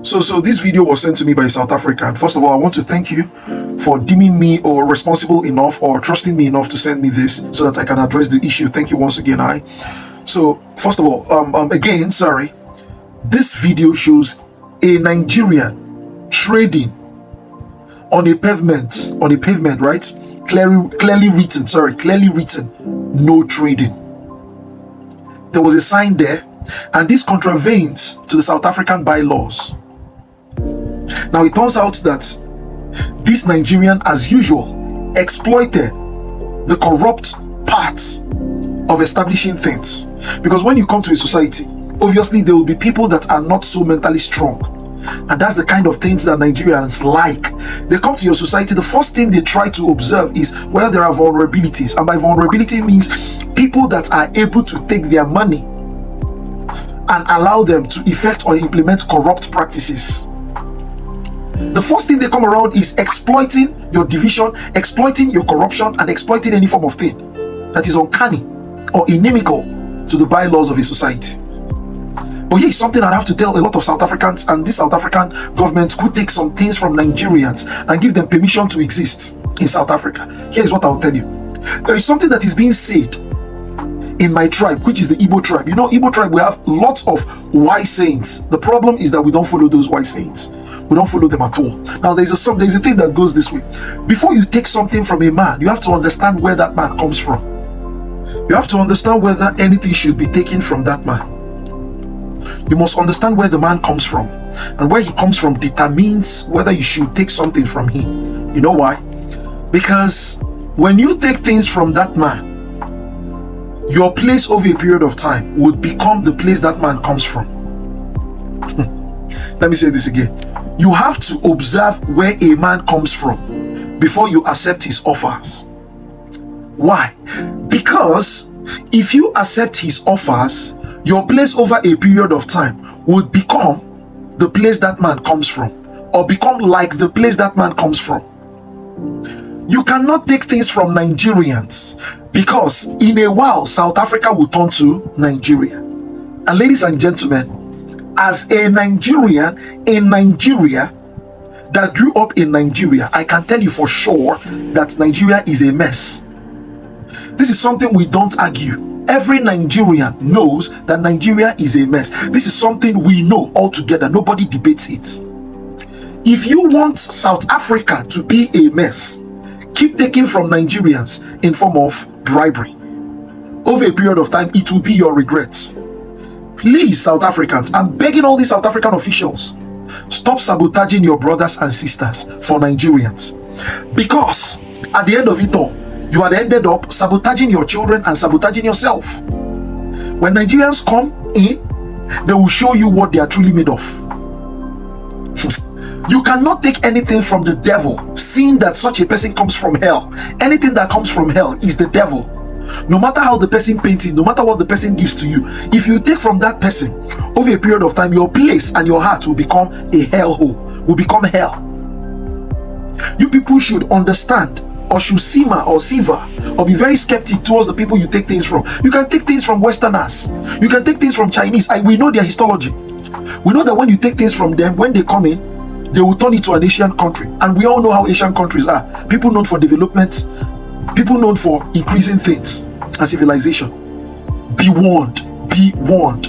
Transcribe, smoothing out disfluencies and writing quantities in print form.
So this video was sent to me by South Africa. And first of all, I want to thank you for deeming me or responsible enough or trusting me enough to send me this so that I can address the issue. Thank you once again. So first of all, this video shows a Nigerian trading on a pavement, right? Clearly written, no trading. There was a sign there, and this contravenes to the South African bylaws. Now it turns out that this Nigerian, as usual, exploited the corrupt parts of establishing things. Because when you come to a society, obviously there will be people that are not so mentally strong. And that's the kind of things that Nigerians like. They come to your society, the first thing they try to observe is where there are vulnerabilities. And by vulnerability means people that are able to take their money and allow them to effect or implement corrupt practices. The first thing they come around is exploiting your division, exploiting your corruption, and exploiting any form of thing that is uncanny or inimical to the bylaws of a society. But here is something I have to tell a lot of South Africans, and this South African government could take some things from Nigerians and give them permission to exist in South Africa. Here is what I'll tell you. There is something that is being said in my tribe, which is the Igbo tribe. You know, Igbo tribe, we have lots of wise sayings. The problem is that we don't follow those wise sayings. We don't follow them at all. Now, there's a thing that goes this way. Before you take something from a man, you have to understand where that man comes from. You have to understand whether anything should be taken from that man. You must understand where the man comes from, and where he comes from determines whether you should take something from him. You know why? Because when you take things from that man, your place over a period of time would become the place that man comes from. Let me say this again. You have to observe where a man comes from before you accept his offers. Why? Because if you accept his offers, your place over a period of time would become the place that man comes from, or become like the place that man comes from. You cannot take things from Nigerians, because in a while South Africa will turn to Nigeria. And ladies and gentlemen, as a Nigerian in Nigeria that grew up in Nigeria, I can tell you for sure that Nigeria is a mess. This is something we don't argue. Every Nigerian knows that Nigeria is a mess. This is something we know all together. Nobody debates it. If you want South Africa to be a mess, keep taking from Nigerians in form of bribery. Over a period of time, it will be your regrets. Please, South Africans, I'm begging all these South African officials, stop sabotaging your brothers and sisters for Nigerians. Because at the end of it all, you had ended up sabotaging your children and sabotaging yourself. When Nigerians come in, they will show you what they are truly made of. You cannot take anything from the devil, seeing that such a person comes from hell. Anything that comes from hell is the devil. No matter how the person paints it, no matter what the person gives to you, if you take from that person, over a period of time, your place and your heart will become a hellhole, will become hell. You people should understand, or should simmer or siva, or be very skeptic towards the people you take things from. You can take things from Westerners. You can take things from Chinese. We know their histology. We know that when you take things from them, when they come in, they will turn it to an Asian country. And we all know how Asian countries are. People known for development, people known for increasing things and civilization. Be warned. Be warned.